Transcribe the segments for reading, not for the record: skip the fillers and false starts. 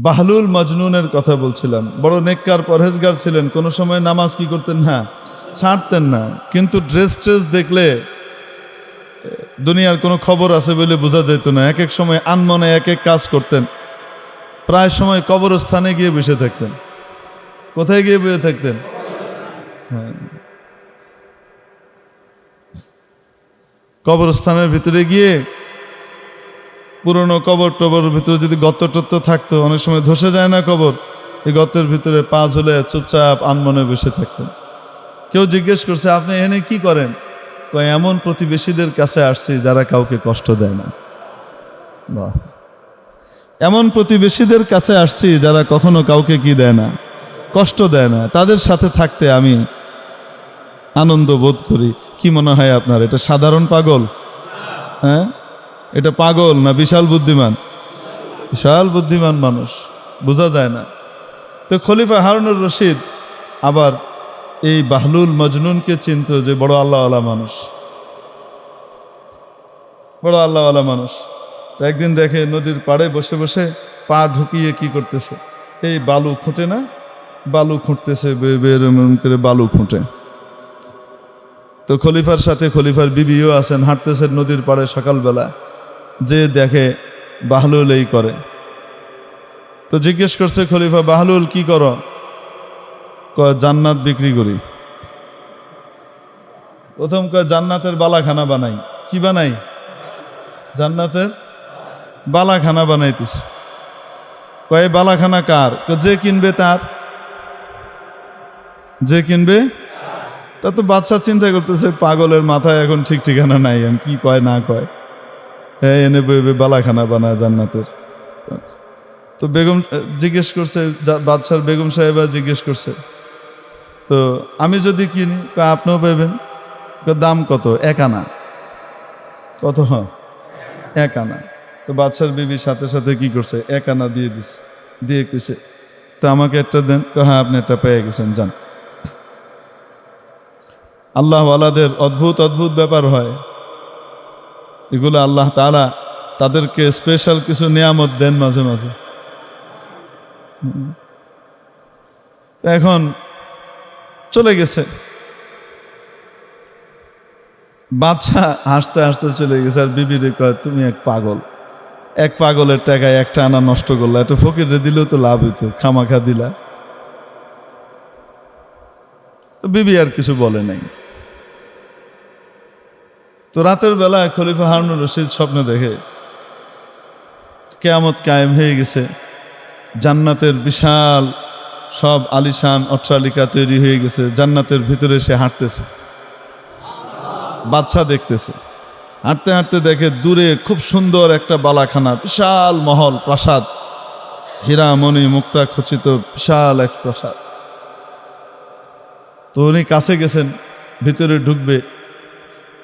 বাহলুল মজনুনের কথা বলছিলাম। বড় নেককার পরহেজগার ছিলেন, কোনো সময় নামাজ কি করতেন না, ছাড়তেন না। কিন্তু ড্রেস দেখলে দুনিয়ার কোনো খবর আছে বলে বোঝা যেত না। এক এক সময় আনমনে এক এক কাজ করতেন। প্রায় সময় কবরস্থানে গিয়ে বসে থাকতেন। কোথায় গিয়ে বসে থাকতেন? হ্যাঁ, কবরস্থানের ভিতরে গিয়ে পুরনো কবর টবরের ভিতরে যদি গর্ত টত্ত থাকতো, অনেক সময় ধসে যায় না কবর, এই গর্তের ভিতরে পা ঝুলে চুপচাপ আনমনে বসে থাকতেন। কেউ জিজ্ঞেস করছে, আপনি এখানে কি করেন? এমন প্রতিবেশীদের কাছে আসছি যারা কাউকে কষ্ট দেয় না। বাহ! এমন প্রতিবেশীদের কাছে আসছি যারা কখনো কাউকে কি দেয় না, কষ্ট দেয় না। তাদের সাথে থাকতে আমি আনন্দ বোধ করি। কি মনে হয় আপনার, এটা সাধারণ পাগল? হ্যাঁ, এটা পাগল না বিশাল বুদ্ধিমান? বিশাল বুদ্ধিমান মানুষ, বোঝা যায় না। তো খলিফা হারুনুর রশিদ আবার এই বাহলুল মজনুনকে চিনত যে বড় আল্লাহওয়ালা মানুষ, বড় আল্লাহওয়ালা মানুষ। তো একদিন দেখে নদীর পাড়ে বসে বসে পা ঢুকিয়ে কি করতেছে, এই বালু খুঁটে না, বালু খুঁটতেছে, বেরম করে বালু খুঁটে। তো খলিফার সাথে খলিফার বিবিও আছেন, হাঁটতেছেন নদীর পাড়ে সকালবেলা, যে দেখে বাহলুল এই করে। তো জিজ্ঞেস করছে খলিফা, বাহলুল কি করো? জান্নাত বিক্রি করি। প্রথম জান্নাতের বালাখানা বানাই। কি বানাই? জান্নাতের বালাখানা বানাইতেছে। কয় বালাখানা কার? যে কিনবে তার। যে কিনবে তা। তো বাদশা চিন্তা করতেছে, পাগলের মাথায় এখন ঠিক ঠিকানা নাই, কি কয় না কয়। হ্যাঁ, এনে বইবে বালাখানা বানায় জান্নাতের। তো বেগম জিজ্ঞেস করছে, বাদশার বেগম সাহেবা জিজ্ঞেস করছে, তো আমি যদি কিনি? আপনিও পাইবেন। দাম কত? 1 আনা। কত? হয় 1 আনা। তো বাদশার বিবির সাথে সাথে কি করছে, 1 আনা দিয়ে দিচ্ছে। দিয়ে কইছে, তো আমাকে একটা দেন। হ্যাঁ, আপনি একটা পেয়ে গেছেন, যান। আল্লাহওয়ালাদের অদ্ভুত অদ্ভুত ব্যাপার হয় এগুলো। আল্লাহ তাআলা তাদেরকে স্পেশাল কিছু নিয়ামত দেন মাঝে মাঝে। এখন চলে গেছে বাদশা, হাসতে হাসতে চলে গেছে। আর বিবিরে কয়, তুমি এক পাগল, এক পাগলের টাকায় 1টা আনা নষ্ট করলা, একটা ফকিরে দিলেও তো লাভ হইতো, খামাখা দিলা। তো বিবি আর কিছু বলে নাই। তো রাতের বেলা খলিফা হারুনুর রশিদ স্বপ্নে দেখে কিয়ামত কায়েম হয়ে গেছে, জান্নাতের বিশাল সব আলিশান অট্টালিকা তৈরি হয়ে গেছে, জান্নাতের ভিতরে সে হাঁটতেছে, বাদশা দেখতেছে। হাঁটতে হাঁটতে দেখে দূরে খুব সুন্দর একটা বালাখানা, বিশাল মহল, প্রাসাদ, হীরা মণি মুক্তা খচিত বিশাল এক প্রাসাদ। তো উনি কাছে গেছেন, ভিতরে ঢুকবে।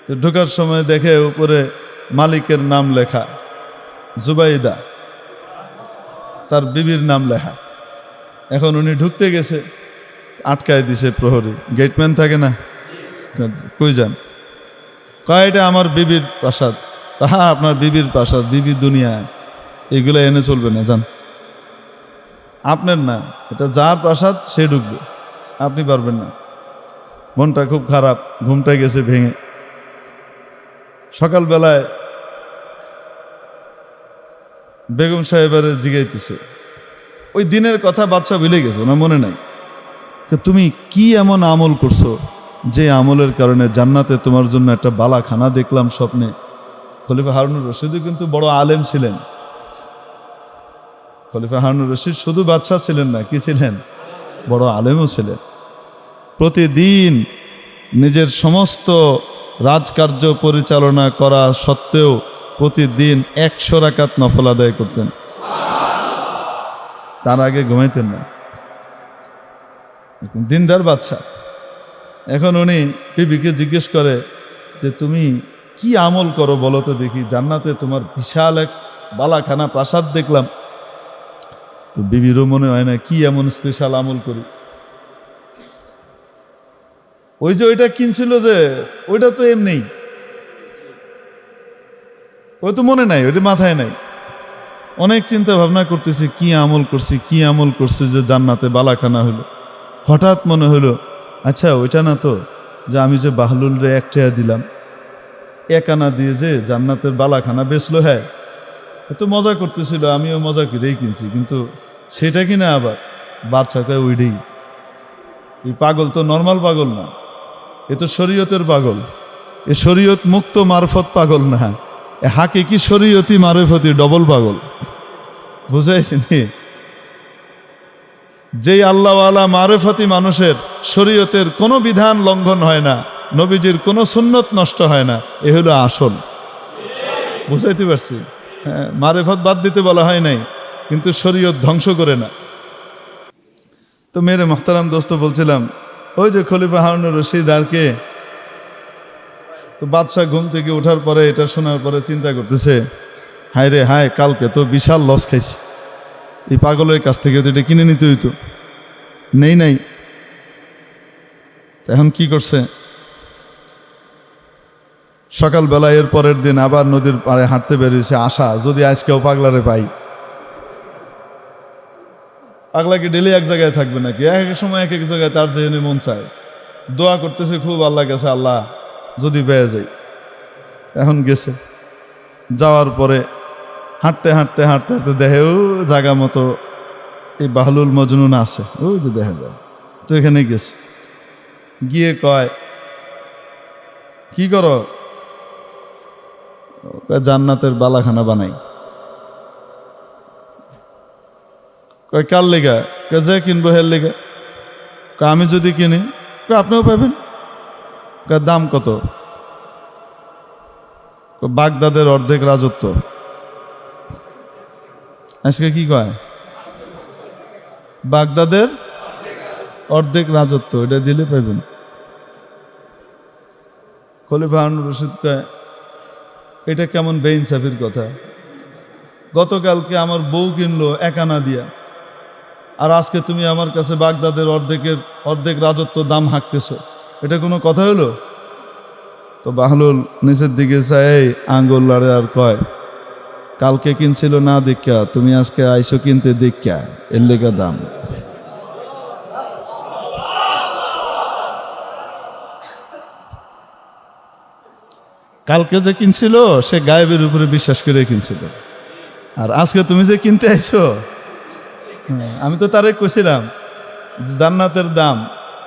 তো ঢোকার সময় দেখে উপরে মালিকের নাম লেখা, জুবাইদা, তার বিবির নাম লেখা। এখন উনি ঢুকতে গেছে, আটকায় দিছে প্রহরী, গেটম্যান থাকে না, কই যান? কয়, এটা আমার বিবির প্রাসাদ। হ্যাঁ, আপনার বিবির প্রাসাদ, বিবির দুনিয়া, এগুলো এনে চলবে না, যান। আপনার না, এটা যার প্রাসাদ সে ঢুকবে, আপনি পারবেন না। মনটা খুব খারাপ, ঘুমটা গেছে ভেঙে। সকালবেলায় বেগম সাহেবের জিগাইতেছে, ওই দিনের কথা বাদশা ভুলে গেছে, ওনার মনে নাই। তুমি কি এমন আমল করছো যে আমলের কারণে জান্নাতে তোমার জন্য একটা বালাখানা দেখলাম স্বপ্নে? খলিফা হারুনুর রশিদও কিন্তু বড় আলেম ছিলেন। খলিফা হারুনুর রশিদ শুধু বাদশা ছিলেন না, কি ছিলেন? বড় আলেমও ছিলেন। প্রতিদিন নিজের সমস্ত রাজকার্য পরিচালনা করা সত্ত্বেও প্রতিদিন 100 রাকাত নফল আদায় করতেন। তার আগে ঘুমাইতেন না, দিনদার বাদশা। এখন উনি বিবিকে জিজ্ঞেস করে যে, তুমি কি আমল করো বলো তো দেখি, জান্নাতে তোমার বিশাল এক বালাখানা প্রাসাদ দেখলাম। তো বিবিরও মনে হয় না কি এমন স্পেশাল আমল করি। ওই যে ওইটা কিনছিল যে, ওইটা তো এমনি, ওই তো মনে নাই, ওইটা মাথায় নাই। অনেক চিন্তা ভাবনা করতেছি, কি আমল করছি যে জান্নাতে বালাখানা হলো। হঠাৎ মনে হলো, আচ্ছা ওইটা না তো যে আমি যে বাহলুল রে 1 টাকা দিলাম, 1 আনা দিয়ে যে জান্নাতের বালাখানা বেচলো। হ্যাঁ, এত মজা করতেছিল, আমিও মজা করেই কিনছি, কিন্তু সেটা কিনা আবার বাদশাকে ওইটাই। এই পাগল তো নর্মাল পাগল না, এ তো শরীয়তের পাগল। এ শরীয়ত মুক্ত মারফত পাগল না, এ হাকিকি শরীয়তি মারফতি ডবল পাগল। বুঝাইছি নি? যেই আল্লাহওয়ালা মারফতি মানুষের শরীয়তের কোনো বিধান লঙ্ঘন হয় না, নবীজির কোনো সুন্নত নষ্ট হয় না, এ হলো আসল। বুঝাইতে পারছি? হ্যাঁ, মারেফত বাদ দিতে বলা হয় নাই, কিন্তু শরীয়ত ধ্বংস করে না। তো মেরে মোহতারাম দোস্ত বলছিলাম, ওই যে খলিফা হারুনুর রশিদ আর কে, তো বাদশাহ ঘুম থেকে ওঠার পরে এটা শোনার পরে চিন্তা করতেছে, হায় রে হায়, কালকে তো বিশাল লস খাইছি, এই পাগলের কাছ থেকে তো এটা কিনে নিতে হইতো, নাই। এখন কি করছে, সকালবেলা এর পরের দিন আবার নদীর পাড়ে হাঁটতে বেরিয়েছে, আশা যদি আজকেও পাগলারে পাই। পাগলা কি ডেলি এক জায়গায় থাকবে নাকি? এক এক সময় এক এক জায়গায় তার যেখানে মন চায়। দোয়া করতেছে খুব আল্লাহ কাছে, আল্লাহ যদি পেয়ে যাই। এখন গেছে, যাওয়ার পরে হাঁটতে দেখে ও জায়গা মতো এই বাহলুল মজনুন আছে, ওই যে দেখা যায়। তো এখানে গেছে, গিয়ে কয়, কি করো? জান্নাতের বালাখানা বানাই। কয় কার লেগা? যে কিনবো হের লেগা। আমি যদি কিনি আপনিও পাবেন। দাম কত? বাগদাদের অর্ধেক রাজত্ব। আজকে কি কয়? বাগদাদের অর্ধেক রাজত্ব, এটা দিলে পাইবেন। খলিফা হারুনুর রশিদ কয়, এটা কেমন বেইনসাফির কথা? গতকালকে আমার বউ কিনলো 1 আনা দিয়া, আর আজকে তুমি আমার কাছে বাগদাদের অর্ধেক রাজত্ব দাম হাঁকতেছ, এটা কোনো কথা হলো? তো বাহলুল নিচের দিকে চাই, আঙ্গুল লাড়ে আর কয়, কালকে কিনছিল না দেখা, তুমি আজকে আইসো কিনতে দেখা, এর লেগা দাম। কালকে যে কিনছিল সে গায়েবের উপরে বিশ্বাস করে কিনছিল, আর আজকে তুমি যে কিনতে আইছো, আমি তো তারে কইছিলাম জান্নাতের দাম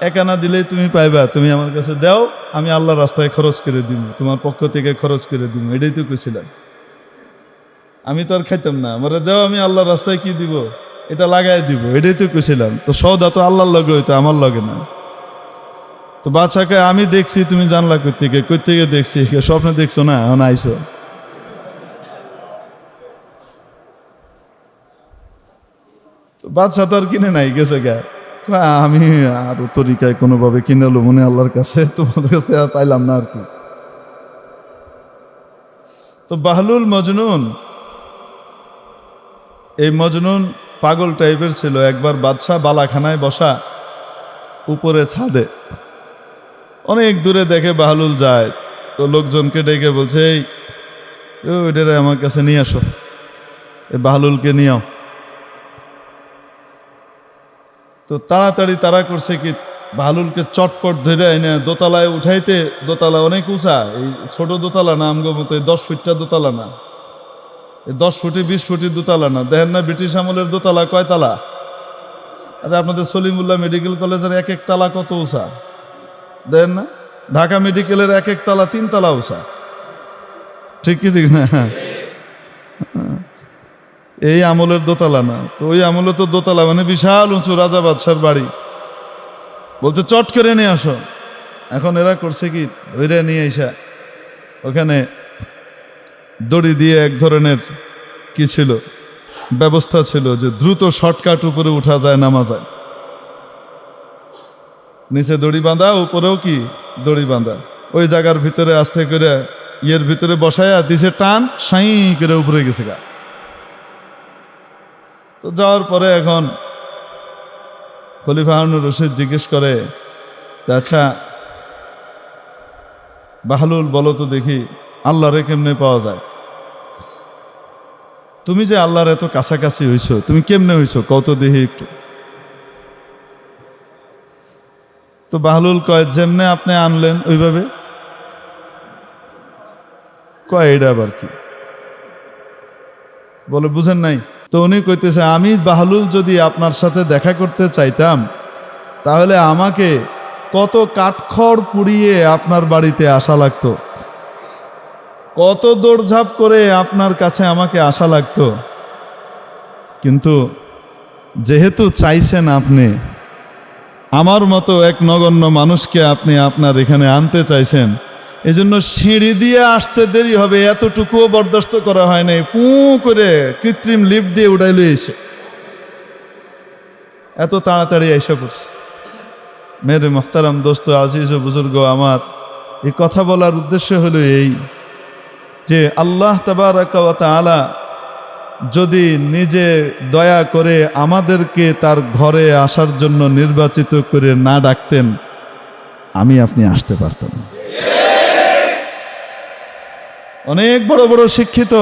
1 আনা দিলেই তুমি পাইবা, তুমি আমার কাছে দাও, আমি আল্লাহর রাস্তায় খরচ করে দিব, তোমার পক্ষ থেকে খরচ করে দিব, এটাই তো কইছিলাম। আমি তো আর খাইতাম না, আমারে দাও, আমি আল্লাহর রাস্তায় কি দিব, এটা লাগাই দিব, এটাই তো কইছিলাম। তো সওদা তো আল্লাহর লগে হইতো, আমার লগে না। তো বাদশাকে আমি দেখছি, তুমি জানলা কই থেকে দেখছি? স্বপ্নে দেখছো না, এখন আইসো। বাদশা তো আর কিনে নাই, গেছে গা। আমি আর তরিকায় কোনোভাবে কিনেলো মনে আল্লাহর কাছে, তোমার কাছে আর পাইলাম না আর কি। তো বাহলুল মজনুন, এই মজনুন পাগল টাইপের ছিল। একবার বাদশাহ বালাখানায় বসা, উপরে ছাদে, অনেক দূরে দেখে বাহলুল যায়, তো লোকজনকে ডেকে বলছে, এই ওইটারে আমার কাছে নিয়ে আসো, এই বাহলুলকে নিয়েও। তো তাড়াতাড়ি তারা করছে কি, বাহলুলকে চটপট ধরে এনে দোতলায় উঠাইতে, দোতলা অনেক উঁচা, এই ছোট দোতলা না, আমগো মতো 10 ফিটটা দোতলা না, 10 ফুটি 20 ফুটি দোতলা না। দেখেন না ব্রিটিশ আমলের দোতলা কয় তালা? আরে আপনাদের সলিমুল্লাহ মেডিকেল কলেজের 1 তালা কত উঁচা দেখেন না? ঢাকা মেডিকেলের 1 তালা 3 তালা উঁচা, ঠিক কি ঠিক না? এই আমলের দোতলা না, তো ওই আমলে তো দোতলা মানে বিশাল উঁচু, রাজা বাদশার বাড়ি। বলতে চট করে নিয়ে আসো। এখন এরা করছে কি, ওইরা নিয়ে এসা ওখানে দড়ি দিয়ে এক ধরনের কি ছিল, ব্যবস্থা ছিল যে দ্রুত শর্টকাট উপরে উঠা যায়, নামা যায়। নিচে দড়ি বাঁধা, উপরেও কি দড়ি বাঁধা। ওই জায়গার ভিতরে আস্তে করে ইয়ের ভিতরে বসায়া দিছে টান, সাই করে উপরে গেছে গা। তো যাওয়ার পরে এখন খলিফা হারুনুর রশিদ জিজ্ঞেস করে, আচ্ছা বাহলুল বলো তো দেখি, আল্লাহরে কেমনে পাওয়া যায়? তুমি যে আল্লাহর এত কাছাকাছি হইছো, তুমি কেমনে হইছো কত দেহি একটু। তো বাহলুল কয়, যেমনে আপনি আনলেন ওইভাবে। কয় এটা আবার কি? বলে বুঝেন নাই? তো উনি কইতেছে, আমি বাহলুল যদি আপনার সাথে দেখা করতে চাইতাম তাহলে আমাকে কত কাঠখড় পুড়িয়ে আপনার বাড়িতে আসা লাগতো, কত দৌড়ঝাঁপ করে আপনার কাছে আমাকে আসা লাগতো। কিন্তু যেহেতু চাইছেন আপনি, আমার মতো এক নগণ্য মানুষকে আপনি আপনার এখানে আনতে চাইছেন, এজন্য সিঁড়ি দিয়ে আসতে দেরি হবে এতটুকুও বরদাস্ত করা হয় নাই, ফু করে কৃত্রিম লিফট দিয়ে উড়াই লইছে, এত তাড়াতাড়ি এসে পড়ছে। মেরে মোহতারাম দোস্ত আজিজ ও বুজুর্গ আমার, এই কথা বলার উদ্দেশ্য হলো এই যে আল্লাহ তাবারাকা ওয়া তাআলা যদি নিজে দয়া করে আমাদেরকে তার ঘরে আসার জন্য নির্বাচিত করে না ডাকতেন, আমি আপনি আসতে পারতাম। অনেক বড় বড় শিক্ষিত,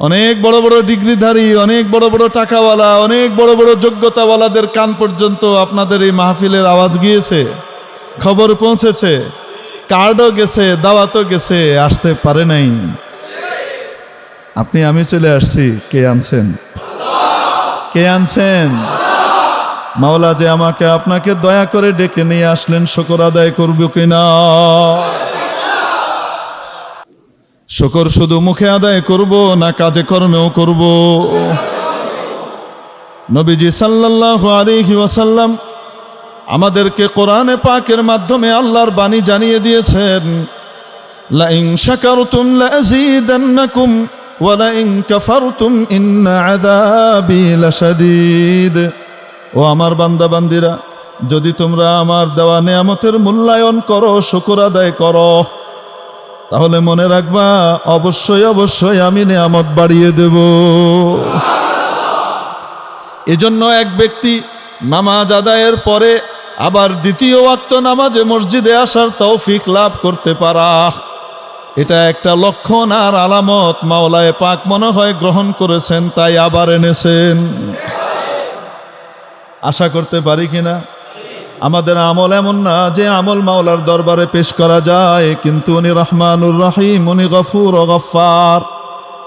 অনেক বড় বড় ডিগ্রিধারী, অনেক বড় বড় টাকাওয়ালা, অনেক বড় বড় যোগ্যতাওয়ালাদের কান পর্যন্ত আপনাদের এই মাহফিলের আওয়াজ গিয়েছে, খবর পৌঁছেছে, কার্ডও গেছে, দাওয়াতও গেছে, আসতে পারে নাই। আপনি আমি চলে আসছি, কে আনছেন? কে আনছেন? মাওলা যে আমাকে আপনাকে দয়া করে ডেকে নিয়ে আসলেন, শুকর আদায় করব কিনা? শুকর শুধু মুখে আদায় করব না কাজে কর্মেও করব? নবীজি সাল্লাল্লাহু আলাইহি ওয়াসাল্লাম আমাদেরকে কোরআনে পাকের মাধ্যমে আল্লাহর বাণী জানিয়ে দিয়েছেন, লা ইন শাকারতুম লাযীদান্নাকুম ওয়া লা ইন কাফারতুম ইন্না আযাবি লাশাদীদ। ও আমার বান্দা বান্দিরা, যদি তোমরা আমার দেওয়া নেয়ামতের মূল্যায়ন করো, শুকর আদায় করো, তাহলে মনে রাখবা অবশ্যই অবশ্যই আমি নেয়ামত বাড়িয়ে দেব। এজন্য এক ব্যক্তি নামাজ আদায়ের পরে আবার দ্বিতীয় ওয়াক্ত নামাজে মসজিদে আসার তৌফিক লাভ করতে পারা, এটা একটা লক্ষণ আর আলামত মাওলায়ে পাক মনে হয় গ্রহণ করেছেন, তাই আবার এনেছেন। আশা করতে পারি কিনা? আমাদের আমল এমন না যে আমল মাওলার দরবারে পেশ করা যায়, কিন্তু উনি রহমানুর রহিম, উনি গফুর ও গফফার,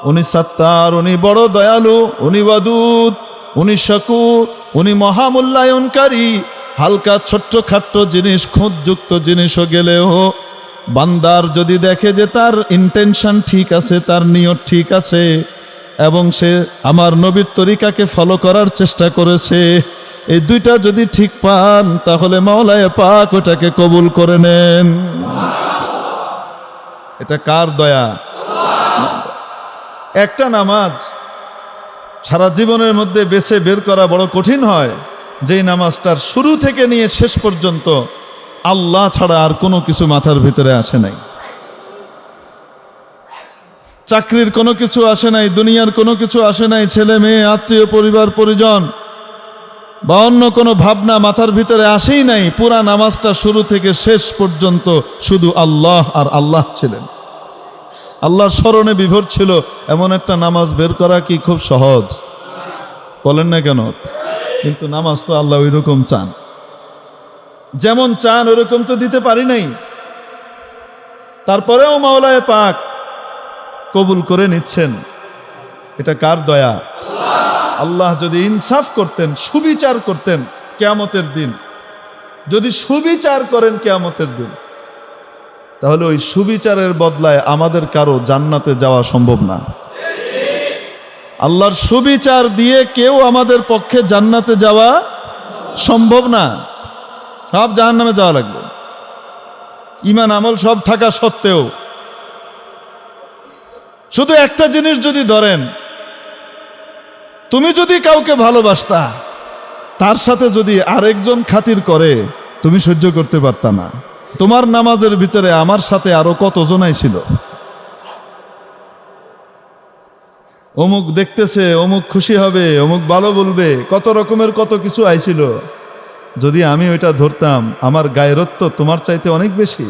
উনি সত্তার, উনি বড় দয়ালু, উনি ওয়াদুদ, উনি শাকুর, উনি মহামূল্যায়নকারী। হালকা ছোট্ট খাট্ট জিনিস, খুঁতযুক্ত জিনিসও গেলেও বান্দার যদি দেখে যে তার ইন্টেনশন ঠিক আছে, তার নিয়ত ঠিক আছে এবং সে আমার নবীর তরিকাকে ফলো করার চেষ্টা করেছে, এই দুইটা যদি ঠিক পান তাহলে মাওলায়ে পাক ওটাকে কবুল করে নেন। এটা কার দয়া? একটা নামাজ সারা জীবনের মধ্যে বেছে বের করা বড় কঠিন হয়, যেই নামাজটার শুরু থেকে নিয়ে শেষ পর্যন্ত আল্লাহ ছাড়া আর কোনো কিছু মাথার ভিতরে আসে নাই। চাকরির কোনো কিছু আসে নাই, দুনিয়ার কোনো কিছু আসে নাই, ছেলে মেয়ে, আত্মীয়, পরিবার পরিজন বা অন্য কোনো ভাবনা মাথার ভিতরে আসেই নাই। পুরা নামাজটা শুরু থেকে শেষ পর্যন্ত শুধু আল্লাহ আর আল্লাহ ছিলেন, আল্লাহর স্মরণে বিভোর ছিল। এমন একটা নামাজ বের করা কি খুব সহজ? বলেন না কেন? কিন্তু নামাজ তো আল্লাহ ওই রকম চান, যেমন চান ওরকম তো দিতে পারি নাই। তারপরেও মাওলায়ে পাক কবুল করে নিচ্ছেন। এটা কার দয়া? আল্লাহ যদি ইনসাফ করতেন, সুবিচার করতেন কিয়ামতের দিন, যদি সুবিচার করেন কিয়ামতের দিন, তাহলে ওই সুবিচারের বদলায় আমাদের কারো জান্নাতে যাওয়া সম্ভব না। আল্লাহর সুবিচার দিয়ে কেউ আমাদের পক্ষে জান্নাতে যাওয়া সম্ভব না, সব জাহান্নামে যাওয়া লাগবে। ঈমান আমল সব থাকা সত্ত্বেও শুধু একটা জিনিস যদি ধরেন, তুমি যদি কাউকে ভালোবাসতা, তার সাথে যদি আরেকজন খাতির করে, তুমি সহ্য করতে পারতা না। তোমার নামাজের ভিতরে আমার সাথে আরো কতজনাই ছিল, অমুক দেখতেছে, অমুক খুশি হবে, অমুক ভালো বলবে, কত রকমের কত কিছু আইছিল। যদি আমি ওইটা ধরতাম, আমার গায়রত্ব তোমার চাইতে অনেক বেশি।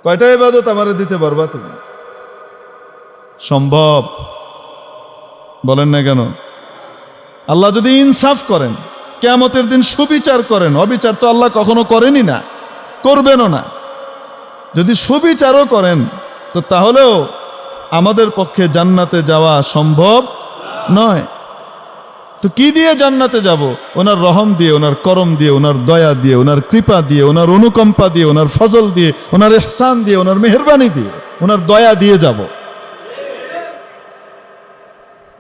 কয়টা ইবাদত আমারে দিতে পারবা তুমি? সম্ভব? বলেন না কেন? আল্লাহ যদি ইনসাফ করেন, কিয়ামতের দিন সুবিচার করেন, অবিচার তো আল্লাহ কখনো করেনই না, করবেনও না। যদি সুবিচারও করেন তো তাহলেও আমাদের পক্ষে জান্নাতে যাওয়া সম্ভব নয়। তো কি দিয়ে জান্নাতে যাব? ওনার রহম দিয়ে, ওনার করম দিয়ে, ওনার দয়া দিয়ে, ওনার কৃপা দিয়ে, ওনার অনুকম্পা দিয়ে, ওনার ফজল দিয়ে, ওনার ইহসান দিয়ে, ওনার মেহেরবানি দিয়ে, ওনার দয়া দিয়ে যাব।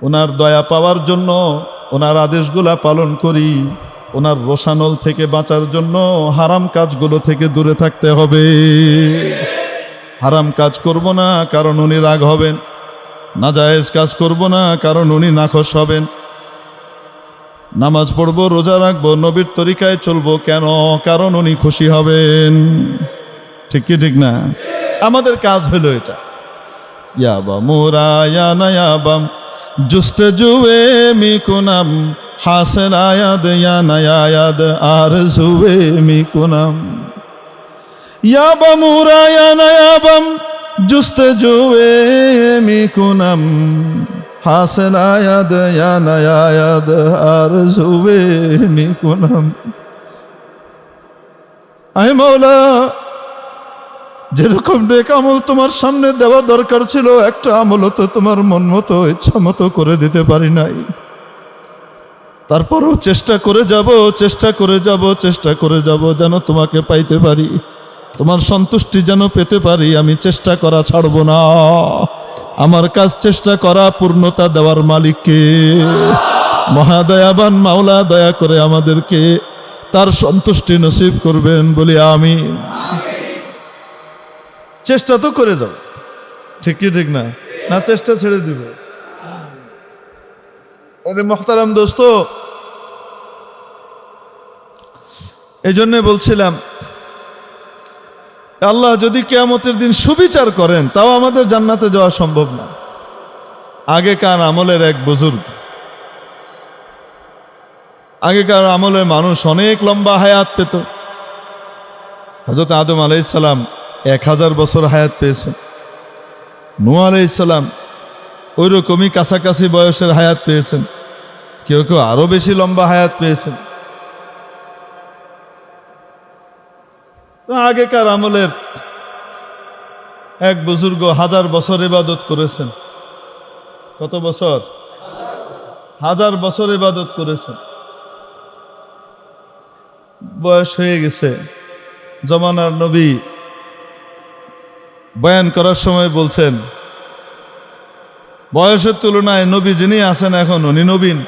ওনার দয়া পাওয়ার জন্য ওনার আদেশগুলা পালন করি। ওনার রোশানল থেকে বাঁচার জন্য হারাম কাজগুলো থেকে দূরে থাকতে হবে। হারাম কাজ করব না, কারণ উনি রাগ হবেন। নাজায়েজ কাজ করব না, কারণ উনি নাখোশ হবেন। নামাজ পড়বো, রোজা রাখবো, নবীর তরিকায় চলবো, কেন? কারণ উনি খুশি হবেন। ঠিক কি ঠিক না? আমাদের কাজ হলো এটা। ইয়াবা মোরা ইয়ানা ইয়াবাম জুস্তে জুয়ে মিকুনাম হাসেল আয়াদ ইয়ানা আয়াদ আর জুয়ে মিকুনাম। ইয়াবা মোরা ইয়ানা ইয়াবাম জুস্তে জুয়ে মিকুনাম হাসেল আয়াদ ইয়ানা আয়াদ আর জুয়ে মিকুনাম। আয় মাওলা, যেরকম নেক আমল তোমার সামনে দেওয়া দরকার ছিল, একটা আমলও তো তোমার মন মতো ইচ্ছা মতো করে দিতে পারি নাই। তারপরও চেষ্টা করে যাব, চেষ্টা করে যাব, চেষ্টা করে যাব যেন তোমাকে পাইতে পারি, তোমার সন্তুষ্টি যেন পেতে পারি। আমি চেষ্টা করা ছাড়ব না। আমার কাজ চেষ্টা করা, পূর্ণতা দেওয়ার মালিককে মহাদয়াবান মাওলা দয়া করে আমাদেরকে তার সন্তুষ্টি নসিব করবেন বলি আমিন। চেষ্টা তো করে যাও, ঠিক কি ঠিক না? না চেষ্টা ছেড়ে দিব? আরে মোহতারাম দোস্ত, এই জন্য বলছিলাম, আল্লাহ যদি কিয়ামতের দিন সুবিচার করেন তাও আমাদের জান্নাতে যাওয়া সম্ভব না। আগেকার আমলের এক বুজুর্গ, আগেকার আমলের মানুষ অনেক লম্বা হায়াত পেত। হযরত আদম আলাইহিস সালাম 1000 বছর হায়াত পেয়েছেন। নূহ আলাইহিস সালাম ওই রকমই কাছাকাছি বয়সের হায়াত পেয়েছেন। কেউ কেউ আরো বেশি লম্বা হায়াত পেয়েছেন। তো আগেকার আমলের এক বুজুর্গ 1000 বছর ইবাদত করেছেন। কত বছর? 1000 বছর ইবাদত করেছেন। বয়স হয়ে গেছে। জমানার নবী বয়ান করার সময় বলছেন, বয়সের তুলনায় নবী যিনি আছেন এখন উনি নবীন,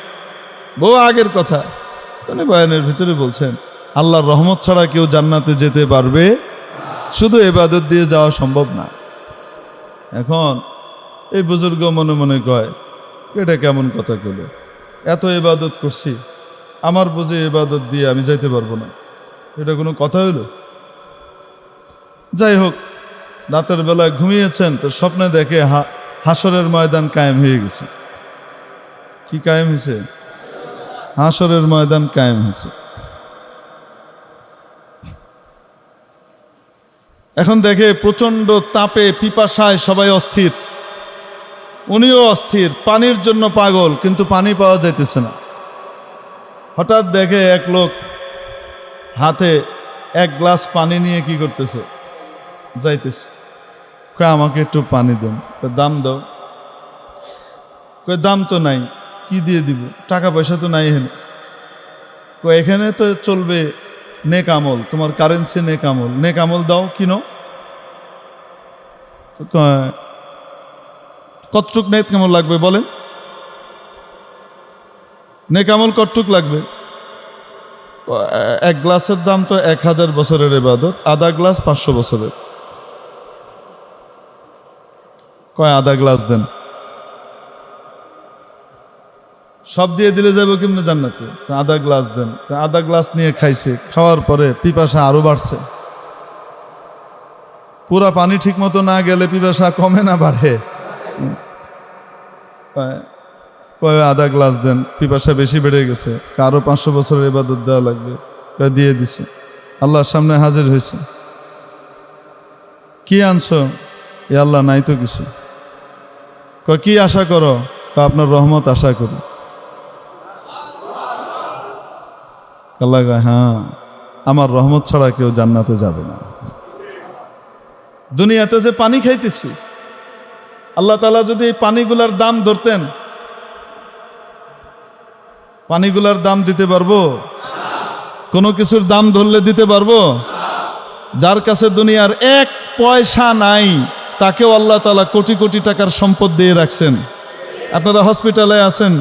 বহু আগের কথা। উনি বয়ানের ভিতরে বলছেন, আল্লাহর রহমত ছাড়া কেউ জান্নাতে যেতে পারবে, শুধু ইবাদত দিয়ে যাওয়া সম্ভব না। এখন এই বুজুর্গ মনে মনে কয়, এটা কেমন কথা কইল? এত ইবাদত করছি, আমার বুঝে ইবাদত দিয়ে আমি যাইতে পারবো না, এটা কোনো কথা হইল? যাই হোক, রাতের বেলায় ঘুমিয়েছেন, তো স্বপ্নে দেখে হাসরের ময়দান কায়েম হয়ে গেছে। কি কায়েম হয়েছে? হাসরের ময়দান কায়েম হয়েছে। এখন দেখে প্রচন্ড তাপে পিপাসায় সবাই অস্থির, উনিও অস্থির, পানির জন্য পাগল, কিন্তু পানি পাওয়া যাইতেছে না। হঠাৎ দেখে এক লোক হাতে 1 গ্লাস পানি নিয়ে কি করতেছে? যাইতেছে। কয় আমাকে একটু পানি দেন। দাম দাও। কয় দাম তো নাই, কি দিয়ে দিব? টাকা পয়সা তো নাই এখানে। কয় এখানে তো চলবে নেক আমল, তোমার কারেন্সি নেক আমল, নেক আমল দাও, কিনো। কতটুক নেক আমল লাগবে বলেন? নেক আমল কতটুক লাগবে? 1 গ্লাসের দাম তো 1000 বছরের ইবাদত, আধা গ্লাস 500 বছরের। কয় আধা গ্লাস দেন। সব দিয়ে দিলে যাবো কেমনে জান্নাতে? আধা গ্লাস দেন। আধা গ্লাস নিয়ে খাইছে, খাওয়ার পরে পিপাসা আরো বাড়ছে। পুরা পানি ঠিক মতো না গেলে পিপাসা কমে না বাড়ে? কয় আধা গ্লাস দেন, পিপাসা বেশি বেড়ে গেছে, কারো 500 বছরের ইবাদত দেওয়া লাগবে। দিয়ে দিছে। আল্লাহর সামনে হাজির হয়েছে। কি আনছো? এ আল্লাহ, নাই তো কিছু। কয় কি আশা করো? কয় আপনার রহমত আশা করি। আল্লাহ কয় হ্যাঁ, আমার রহমত ছাড়া কেউ জান্নাতে যাবে না। দুনিয়াতে যে পানি খাইতেছি, আল্লাহ তাআলা যদি এই পানিগুলার দাম ধরতেন, পানিগুলার দাম দিতে পারবো? কোনো কিছুর দাম ধরলে দিতে পারবো? যার কাছে দুনিয়ার এক পয়সা নাই তাকেও আল্লাহ তাআলা কোটি কোটি টাকার সম্পদ দিয়ে রাখছেন। আপনারা হসপিটালে আছেন,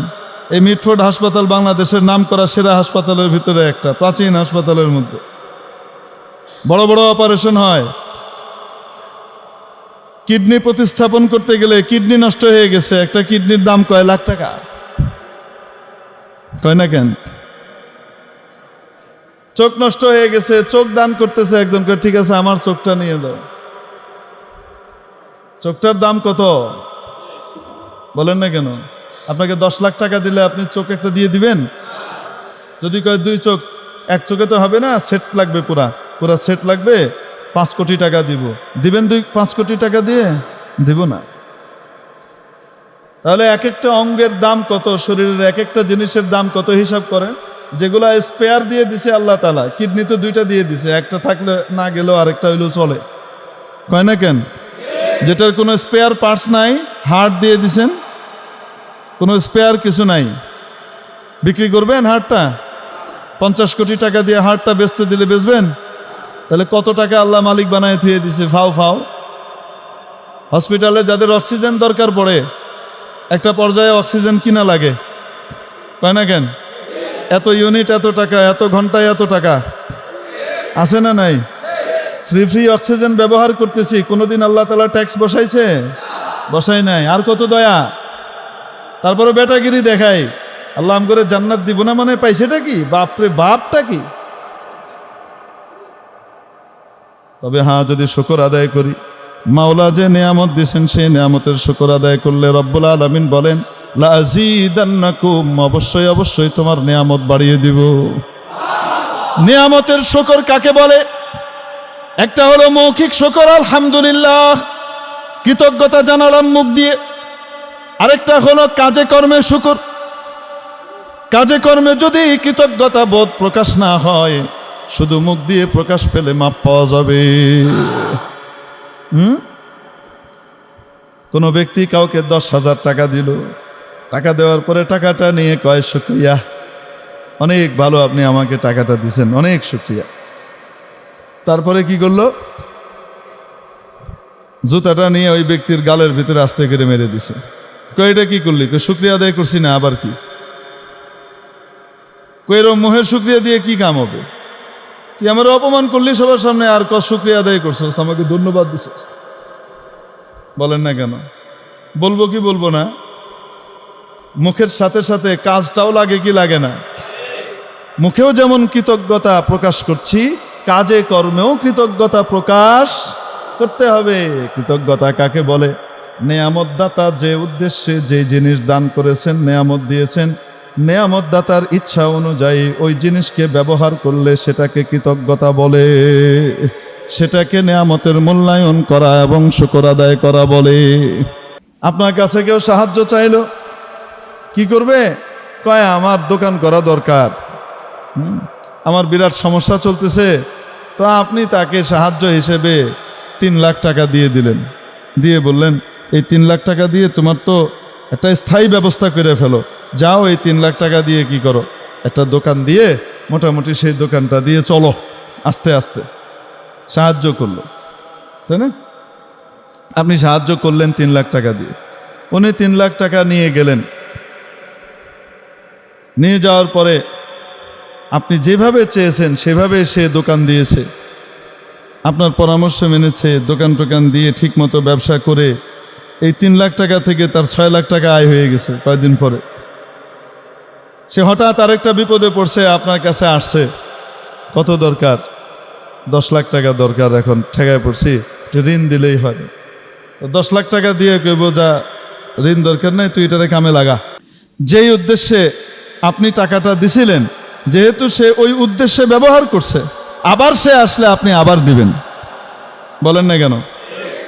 এই মিটফোর্ড হাসপাতাল বাংলাদেশের নামকরা সেরা হাসপাতালের ভিতরে একটা, প্রাচীন হাসপাতালের মধ্যে বড় বড় অপারেশন হয়। কিডনি প্রতিস্থাপন করতে গেলে কিডনি নষ্ট হয়ে গেছে, একটা কিডনির দাম কয় লাখ টাকা, কয় না কেন? চোখ নষ্ট হয়ে গেছে, চোখ দান করতেছে একজন, ঠিক আছে আমার চোখটা নিয়ে দাও। চোখটার দাম কত বলেন না কেন? আপনাকে 10 লাখ টাকা দিলে আপনি চোখ একটা দিয়ে দিবেন? যদি কয় 2 চোখ, এক চোখে তো হবে না, সেট লাগবে, পুরা সেট লাগবে, 5 কোটি টাকা দিব, দিবেন 5 কোটি টাকা দিয়ে? দিব না। তাহলে এক একটা অঙ্গের দাম কত, শরীরের এক একটা জিনিসের দাম কত হিসাব করেন। যেগুলা স্পেয়ার দিয়ে দিছে আল্লাহ তাআলা, কিডনি তো 2টা দিয়ে দিছে, একটা থাকলে না গেলেও আরেকটা হইলেও চলে, কয় না কেন? যেটার কোনো স্পেয়ার পার্টস নাই, হার্ট দিয়ে দিছেন, কোনো স্পেয়ার কিছু নাই, বিক্রি করবেন হার্টটা? 50 কোটি টাকা দিয়ে হার্টটা বেচতে দিলে বেচবেন? তাহলে কত টাকা আল্লাহ মালিক বানায় থুয়ে দিছে ফাও ফাও। হসপিটালে যাদের অক্সিজেন দরকার পড়ে, একটা পর্যায়ে অক্সিজেন কিনা লাগে, কয় না কেন? এত ইউনিট এত টাকা, এত ঘন্টায় এত টাকা, আছে না নাই? ফ্রি অক্সিজেন ব্যবহার করতেছি, কোনোদিন আল্লাহ তাআলা ট্যাক্স বসাইছে? বসাই নাই। আর কত দয়া। তারপরে বেটাগিরি দেখাই, আল্লাহ আম করে জান্নাত দিব না, মানে পাইছেটা কি? বাপরে বাপটা কি? তবে হ্যাঁ, যদি শুকর আদায় করি, মাওলা যে নিয়ামত দিয়েছেন সেই নিয়ামতের শুকর আদায় করলে রব্বুল আলামিন বলেন লা আযীদান্নাকুম, অবশ্যই অবশ্যই তোমার নিয়ামত বাড়িয়ে দিব। নিয়ামতের শুকর কাকে বলে? একটা হলো মৌখিক শুকর, আলহামদুলিল্লাহ, কৃতজ্ঞতা জানালাম মুখ দিয়ে। আরেকটা হলো কাজে কর্মে শুকর। কাজে কর্মে যদি কৃতজ্ঞতা বোধ প্রকাশ না হয়, শুধু মুখ দিয়ে প্রকাশ পেলে মাপ পাওয়া যাবে। কোনো ব্যক্তি কাউকে 10,000 টাকা দিল, টাকা দেওয়ার পরে টাকাটা নিয়ে কয় শুকরিয়া, অনেক ভালো আপনি আমাকে টাকাটা দিছেন, অনেক শুকরিয়া। তারপরে কি করলো? জুতাটা নিয়ে ওই ব্যক্তির গালের ভিতরে আস্তে করে মেরে দিছে। কয় এটা কি করলি? শুকরিয়া আদায় করছি না, আবার কি? এরকম মুহের শুকরিয়া দিয়ে কি কাম হবে? কি আমার অপমান করলি সবার সামনে, আর শুকরিয়া আদায় করছো, আমাকে ধন্যবাদ দিছ? বলেন না কেন? বলবো কি বলবো না? মুখের সাথে সাথে কাজটাও লাগে কি লাগে না? মুখেও যেমন কৃতজ্ঞতা প্রকাশ করছি, কাজে কর্মেও কৃতজ্ঞতা প্রকাশ করতে হবে। কৃতজ্ঞতা কাকে বলে? নেয়ামত দাতা যে উদ্দেশ্যে যে জিনিস দান করেছেন, নেয়ামত দিয়েছেন, নেয়ামত দাতার ইচ্ছা অনুযায়ী ওই জিনিসকে ব্যবহার করলে সেটাকে কৃতজ্ঞতা বলে। সেটাকে নেয়ামতের মূল্যায়ন করা এবং শুকর আদায় করা বলে। আপনার কাছে কেউ সাহায্য চাইলো, কি করবে? কয় আমার দোকান করা দরকার, আমার বিরাট সমস্যা চলতেছে, তো আপনি তাকে সাহায্য হিসেবে 3 লাখ টাকা দিয়ে দিলেন, দিয়ে বললেন এই 3 লাখ টাকা দিয়ে তোমার তো একটা স্থায়ী ব্যবস্থা করে ফেলো, যাও এই 3 লাখ টাকা দিয়ে কি করো, একটা দোকান দিয়ে মোটামুটি সেই দোকানটা দিয়ে চলো। আস্তে আস্তে সাহায্য করলো, তাই না? আপনি সাহায্য করলেন 3 লাখ টাকা দিয়ে, উনি 3 লাখ টাকা নিয়ে গেলেন। নিয়ে যাওয়ার পরে আপনি যেভাবে চেয়েছেন সেভাবে সে দোকান দিয়েছে, আপনার পরামর্শ মেনেছে, দোকান টোকান দিয়ে ঠিকমতো ব্যবসা করে এই 3 লাখ টাকা থেকে তার 6 লাখ টাকা আয় হয়ে গেছে। কয়েকদিন পরে সে হঠাৎ আরেকটা বিপদে পড়ছে, আপনার কাছে আসছে, কত দরকার? 10 লাখ টাকা দরকার, এখন ঠেকায় পড়ছি, ঋণ দিলেই হয়। তো 10 লাখ টাকা দিয়ে কইব যা, ঋণ দরকার নেই, তুই এটারে কামে লাগা। যেই উদ্দেশ্যে আপনি টাকাটা দিছিলেন, যেহেতু সে ওই উদ্দেশ্যে ব্যবহার করছে, আবার সে আসলে আপনি আবার দিবেন। বলেন না কেন?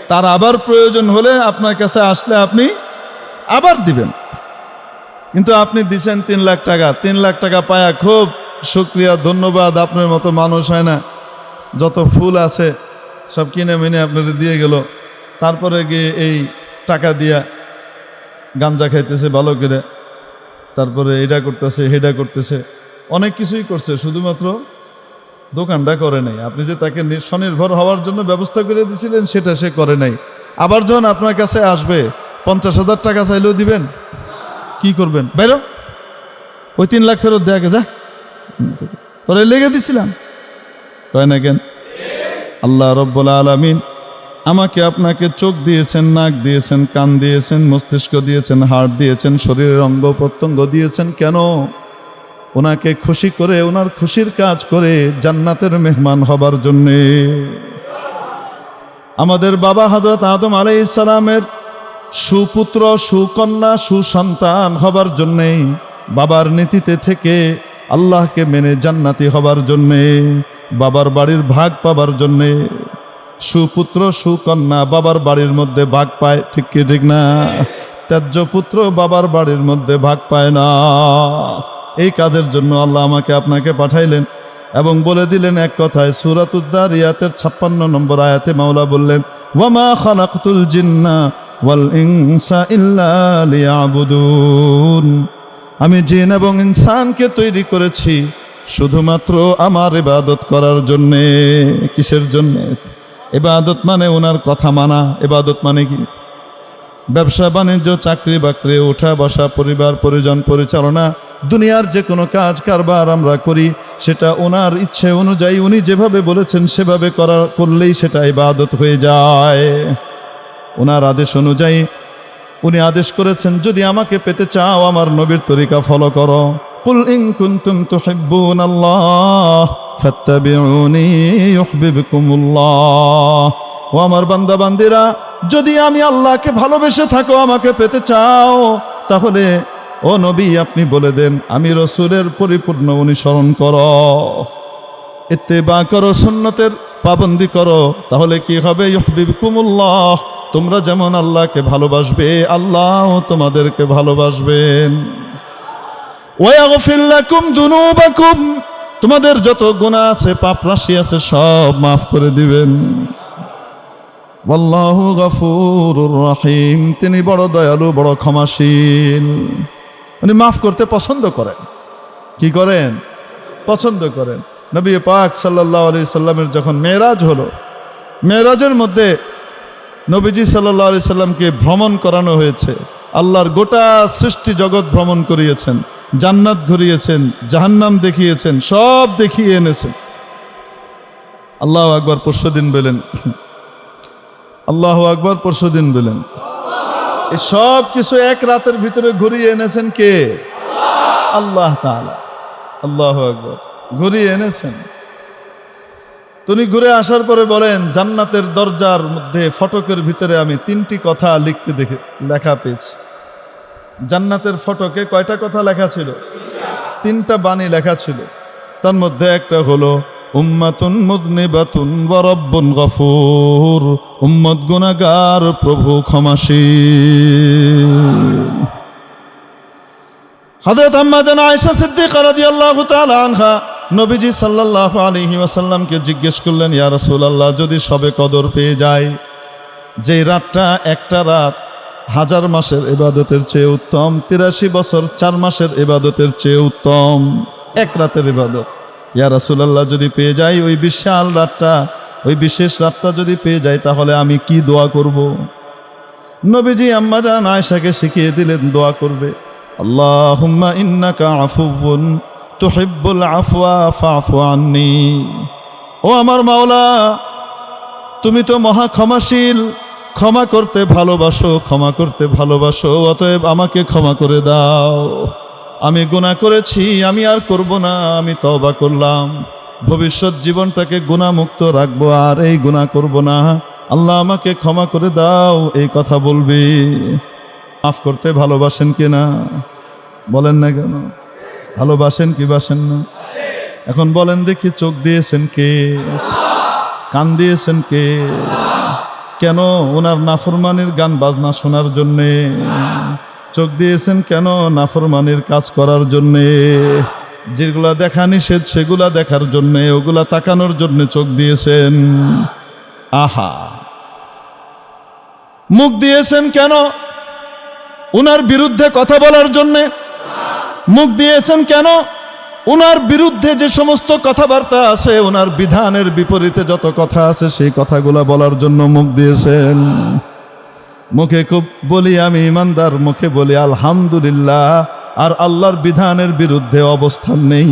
তার আবার প্রয়োজন হলে আপনার কাছে আসলে আপনি আবার দিবেন। কিন্তু আপনি দিছেন 3 লাখ টাকা, 3 লাখ টাকা পায়া খুব শুকরিয়া, ধন্যবাদ, আপনার মতো মানুষ হয় না, যত ফুল আছে সব কিনে মিনে আপনারা দিয়ে গেল, তারপরে গিয়ে এই টাকা দিয়া গাঞ্জা খাইতেছে ভালো করে, তারপরে এটা করতেছে হেডা করতেছে, অনেক কিছুই করছে, শুধুমাত্র দোকানটা করে নাই। আপনি যে তাকে স্বনির্ভর হওয়ার জন্য ব্যবস্থা করে দিয়েছিলেন সেটা সে করে নাই। আবার যখন আপনার কাছে আসবে 50,000 টাকা চাইলেও দিবেন? কি করবেন? বাইরো, ওই 3 লাখ ফেরত দেয়াকে যা, তোরে লেগে দিছিলাম, কয় না কেন? আল্লাহ রব্বুল আলামিন আমাকে আপনাকে চোখ দিয়েছেন, নাক দিয়েছেন, কান দিয়েছেন, মস্তিষ্ক দিয়েছেন, হাড় দিয়েছেন, শরীরের অঙ্গ প্রত্যঙ্গ দিয়েছেন। কেন? ওনাকে খুশি করে, ওনার খুশির কাজ করে জান্নাতের মেহমান হবার জন্যে। আমাদের বাবা হযরত আদম আলাইহিস সালামের সুপুত্র, সুকন্যা, সুসন্তান হবার জন্যে, বাবার নীতিতে থেকে আল্লাহকে মেনে জান্নাতি হবার জন্যে, বাবার বাড়ির ভাগ পাবার জন্যে। সুপুত্র সুকন্যা বাবার বাড়ির মধ্যে ভাগ পায়, ঠিক কি ঠিক না? ত্যায্য পুত্র বাবার বাড়ির মধ্যে ভাগ পায় না। এই কাজের জন্য আল্লাহ আমাকে আপনাকে পাঠাইলেন এবং বলে দিলেন এক কথায়, সূরাতুদ যারিয়াতের 56 নম্বর আয়াতে মাওলা বললেন, ওয়ামা খালাকতুল জিন্না ওয়াল ইনসা ইল্লা লিয়াবুদুন। আমি জিন এবং ইনসানকে তৈরি করেছি শুধুমাত্র আমার ইবাদত করার জন্যে। কিসের জন্যে? ইবাদত মানে ওনার কথা মানা। ইবাদত মানে কি? ব্যবসা বাণিজ্য, চাকরি বাকরি, ওঠা বসা, পরিবার পরিজন পরিচালনা, দুনিয়ার যে কোনো কাজ কারবার আমরা করি সেটা ওনার ইচ্ছে অনুযায়ী, উনি যেভাবে বলেছেন সেভাবে করলেই সেটা ইবাদত হয়ে যায়। ওনার আদেশ অনুযায়ী উনি আদেশ করেছেন, যদি আমাকে পেতে চাও আমার নবীর তরিকা ফলো করো। কুল ইন কুনতুম তুহিব্বুনাল্লাহ ফাত্তাবিউনি ইউহিব্বুকুমুল্লাহ। ও আমার বান্দা বান্দিরা, যদি আমি আল্লাহকে ভালোবেসে থাকো, আমাকে পেতে চাও, তাহলে ও নবী আপনি বলে দেন, আমি রসুলের পরিপূর্ণ অনুসরণ করো, ইত্তেবা করো, সুন্নতের পাবন্দি করো। তাহলে কি হবে? ইউহিব্বুকুমুল্লাহ। তোমরা যেমন আল্লাহকে ভালোবাসবে, আল্লাহও তোমাদেরকে ভালোবাসবেন। ওয়া ইয়াগফির লাকুম যুনুবাকুম। তোমাদের যত গুনাহ আছে, পাপ রাশি আছে, সব মাফ করে দিবেন। ওয়াল্লাহু গফুরুর রহিম। তিনি বড় দয়ালু, বড় ক্ষমাশীল। উনি মাফ করতে পছন্দ করেন। কি করেন? পছন্দ করেন। নবী পাক সাল্লাল্লাহু আলাইহি সাল্লামের যখন মেরাজ হলো, মেরাজের মধ্যে নবীজি সাল্লাল্লাহু আলাইহি সাল্লামকে ভ্রমণ করানো হয়েছে। আল্লাহর গোটা সৃষ্টি জগৎ ভ্রমণ করিয়েছেন, জান্নাত ঘুরিয়েছেন, জাহান্নাম দেখিয়েছেন, সব দেখিয়ে এনেছেন। আল্লাহু আকবার পরশুদিন বলেন, আল্লাহু আকবার পরশুদিন বলেন। এই সব কিছু এক রাতের ভিতরে ঘুরিয়ে এনেছেন কে? আল্লাহ তাআলা। আল্লাহু আকবার। ঘুরিয়ে এনেছেন। তিনি ঘুরে আসার পরে বলেন, জান্নাতের দরজার মধ্যে ফটকের ভিতরে আমি 3টি কথা লেখা পেয়েছি। জান্নাতের ফটকে কয়টা কথা লেখা ছিল? 3টা বাণী লেখা ছিল। তার মধ্যে একটা হলো উম্মাতুন মুযনিবাতুন ওয়া রাব্বুন গফুর। উম্মত গুনাহগার, প্রভু ক্ষমাশীল। হযরত আম্মা জান আয়েশা সিদ্দিকা রাদিয়াল্লাহু তাআলা আনহা নবীজি সাল্লাল্লাহু আলাইহি ওয়াসাল্লামকে জিজ্ঞেস করলেন, ইয়া রাসূলুল্লাহ, যদি সবে কদর পেয়ে যায়, যেই রাতটা একটা রাত 1000 মাসের ইবাদতের চেয়ে উত্তম, 83 বছর 4 মাসের ইবাদতের চেয়ে উত্তম, এক রাতের ইবাদত, ইয়া রাসূলুল্লাহ যদি পেয়ে যাই, ওই বিশাল রাতটা, ওই বিশেষ রাতটা যদি পেয়ে যাই, তাহলে আমি কি দোয়া করব? নবীজি আম্মা জান আয়েশাকে শিখিয়ে দিলেন দোয়া করবে, আল্লাহুম্মা ইন্নাকা আফুউন তুহিব্বুল আফওয়া ফাফু আন্নি। ও আমার মাওলা, তুমি তো মহা ক্ষমাশীল, ক্ষমা করতে ভালোবাসো, ক্ষমা করতে ভালোবাসো, অতএব আমাকে ক্ষমা করে দাও। আমি গুনাহ করেছি, আমি আর করব না, আমি তওবা করলাম, ভবিষ্যৎ জীবনটাকে গুনাহমুক্ত রাখবো, আর এই গুনাহ করব না, আল্লাহ আমাকে ক্ষমা করে দাও, এই কথা বলবি। মাফ করতে ভালোবাসেন কি না? বলেন না কেন? ভালোবাসেন কি বাসেন না? এখন বলেন দেখি, চোখ দিয়েছেন কে? কান দিয়েছেন কে? কেন? ওনার নাফরমানির গান বাজনা শোনার জন্যে। চোখ দিয়েছেন কেন? নাফরমানির কাজ করার জন্যে। যেগুলা দেখা নিষেধ সেগুলা দেখার জন্যে, ওগুলা তাকানোর জন্যে চোখ দিয়েছেন। আহা, মুখ দিয়েছেন কেন? উনার বিরুদ্ধে কথা বলার জন্যে। মুখ দিয়েছেন কেন? উনার বিরুদ্ধে যে সমস্ত কথাবার্তা আছে, উনার বিধানের বিপরীতে যত কথা আছে সেই কথাগুলা বলার জন্য মুখ দিয়েছেন। মুখে খুব বলি আমি ইমানদার, মুখে বলি আলহামদুলিল্লাহ, আর আল্লাহর বিধানের বিরুদ্ধে অবস্থান নেই।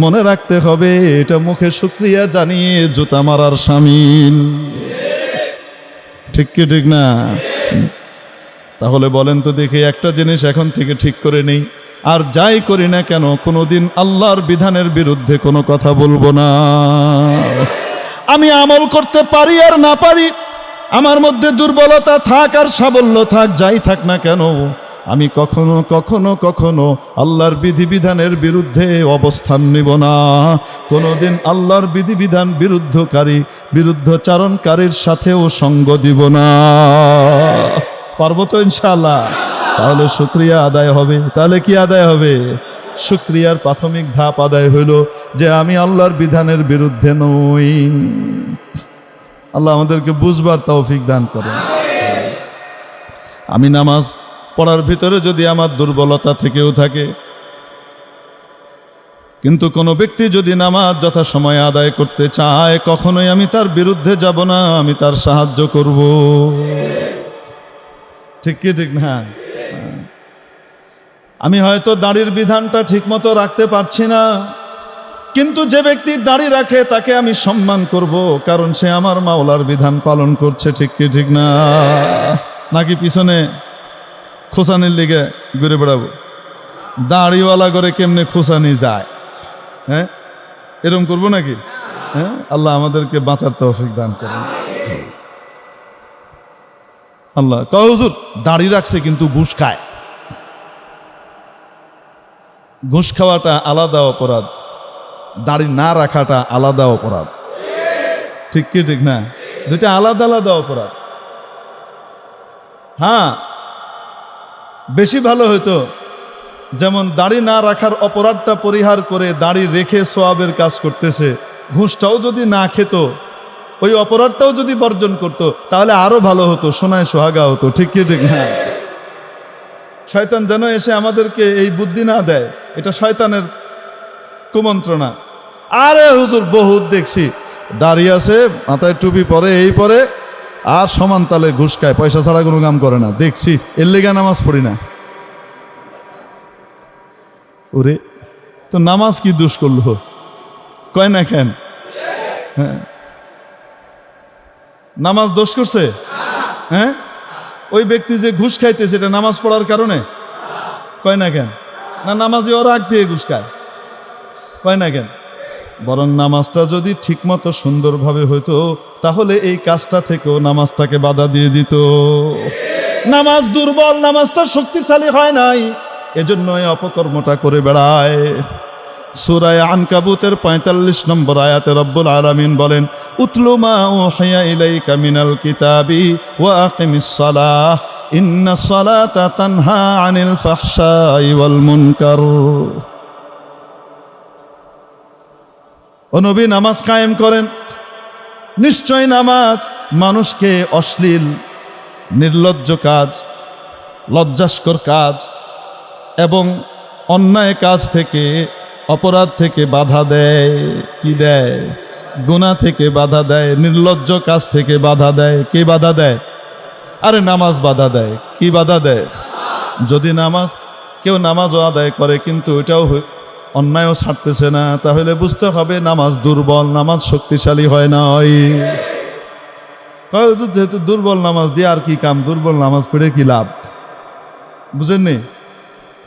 মনে রাখতে হবে এটা মুখে শুকরিয়া জানিয়ে জুতা মারার শামিল। ঠিক কি ঠিক না? তাহলে বলেন তো দেখি, একটা জিনিস এখন থেকে ঠিক করে নেই, আর যাই করি না কেন কোনোদিন আল্লাহর বিধানের বিরুদ্ধে কোনো কথা বলবো না। আমি আমল করতে পারি আর না পারি, আমার মধ্যে দুর্বলতা থাক আর সাবল্য থাক, যাই থাক না কেন, আমি কখনো কখনো কখনো আল্লাহর বিধিবিধানের বিরুদ্ধে অবস্থান নিব না। কোনোদিন আল্লাহর বিধিবিধান বিরুদ্ধচারণকারীর সাথেও সঙ্গ দিব না। পারবো তো ইনশাআল্লাহ? তাহলে শুকরিয়া আদায় হবে। তাহলে কি আদায় হবে? শুকরিয়ার প্রাথমিক ধাপ আদায় হইল যে আমি আল্লাহর বিধানের বিরুদ্ধে নই। আল্লাহ আমাদেরকে বুঝবার তৌফিক দান করেন। আমি নামাজ পড়ার ভিতরে যদি আমার দুর্বলতা থেকেও থাকে, কিন্তু কোনো ব্যক্তি যদি নামাজ যথাসময়ে আদায় করতে চায়, কখনোই আমি তার বিরুদ্ধে যাব না, আমি তার সাহায্য করব। ঠিক কি ঠিক না? আমি হয়তো দাড়ির বিধানটা ঠিক মতো রাখতে পারছি না, কিন্তু যে ব্যক্তি দাড়ি রাখে তাকে আমি সম্মান করব, কারণ সে আমার মাওলার বিধান পালন করছে। ঠিক কি ঠিক না? নাকি পিছনে খোসানির লিগে ঘুরে বেড়াবো? দাড়িওয়ালা করে কেমনে খোসানি যায়? হ্যাঁ, এরকম করবো নাকি? হ্যাঁ, আল্লাহ আমাদেরকে বাঁচার তৌফিক দান করেন। আল্লাহ কয় হুজুর দাড়ি রাখছে কিন্তু ঘুষ খায়। ঘুষ খাওয়াটা আলাদা অপরাধ, দাড়ি না রাখাটা আলাদা অপরাধ। ঠিক কি ঠিক না? দুইটা আলাদা আলাদা অপরাধ। হ্যাঁ, বেশি ভালো হতো যেমন দাড়ি না রাখার অপরাধটা পরিহার করে দাড়ি রেখে সওয়াবের কাজ করতেছে, ঘুষটাও যদি না খেত, ওই অপরাধটাও যদি বর্জন করত, তাহলে আরো ভালো হতো, সোনায় সোহাগা হতো। ঠিক কি ঠিক না? শয়তান যেন এসে আমাদেরকে এই বুদ্ধি না দেয়, এটা শয়তানের কুমন্ত্রণা। আরে হুজুর বহুত দেখছি দাঁড়িয়ে আছে, মাথায় টুপি পরে, এই পরে, আর সমান তালে ঘুষ খায়, পয়সা ছাড়া কোনো কাম করে না, দেখছি, এর লেগে নামাজ পড়ি না। ওরে তো নামাজ কি দোষ করলো? কয় না কেন? হ্যাঁ, নামাজ দোষ করছে? হ্যাঁ, ওই ব্যক্তি যে ঘুষ খাইতেছে এটা নামাজ পড়ার কারণে? কয় না কেন? না, নামাজে ওর আগ দিয়ে ঘুষ খায়। কয় না কেন? বরং নামাজটা যদি ঠিকমতো সুন্দরভাবে হইতো, তাহলে এই কাজটা থেকেও নামাজ তাকে বাধা দিয়ে দিত। নামাজ দুর্বল, নামাজটা শক্তিশালী হয় নাই, এজন্য এই অপকর্মটা করে বেড়ায়। সূরা আনকাবুতের ৪৫ নম্বর আয়াতে রব্বুল আলামিন বলেন, উতলু মা উহিয়া ইলাইকা মিনাল কিতাবি ওয়া আকিমিস সালাহ ইন্নাস সালাতা তানহা আনিল ফাহশাই ওয়াল মুনকার। ও নবী, নামাজ কায়েম করেন। নিশ্চয় নামাজ মানুষকে অশ্লীল, নির্লজ্জ কাজ, লজ্জাস্কর কাজ এবং অন্যায় কাজ থেকে, অপরাধ থেকে বাধা দেয়। কি দেয়? গুনাহ থেকে বাধা দেয়, নির্লজ্জ কাজ থেকে বাধা দেয়। কে বাধা দেয়? আরে নামাজ বাধা দেয়। কি বাধা দেয়? যদি কেউ নামাজও আদায় করে কিন্তু ওইটাও অন্যায়ও ছাড়তেছে না, তাহলে বুঝতে হবে নামাজ দুর্বল, নামাজ শক্তিশালী হয় না। যেহেতু দুর্বল নামাজ দিয়ে আর কি কাম? দুর্বল নামাজ পড়ে কি লাভ? বুঝেননি?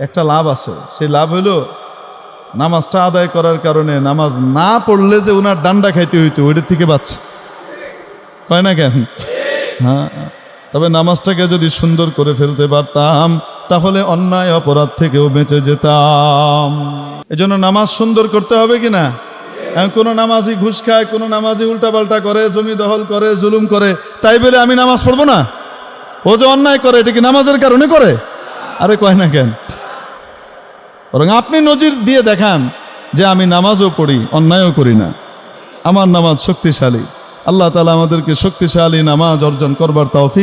একটা লাভ আছে, সেই লাভ হলো নামাজটা আদায় করার কারণে নামাজ না পড়লে যে ওনার ডান্ডা খাইতে হইতো, ওইটার থেকে বাঁচছে। কয় না কেন? হ্যাঁ, তবে নামাজটাকে যদি সুন্দর করে ফেলতে পারতাম, তাহলে অন্যায় অপরাধ থেকেও বেঁচে যেতাম। এজন্য নামাজ সুন্দর করতে হবে কিনা? কোনো নামাজি ঘুষ খায়, কোনো নামাজি উল্টাপাল্টা করে, জমি দখল করে, জুলুম করে, তাই বলে আমি নামাজ পড়বো না? ও যে অন্যায় করে, এটা কি নামাজের কারণে করে? আরে কয় না কেন? বরং আপনি নজির দিয়ে দেখান যে আমি নামাজও পড়ি, অন্যায়ও করি না, আমার নামাজ শক্তিশালী। আল্লাহ তাআলা আমাদেরকে শক্তিশালী নামাজ অর্জন করবার তৌফিক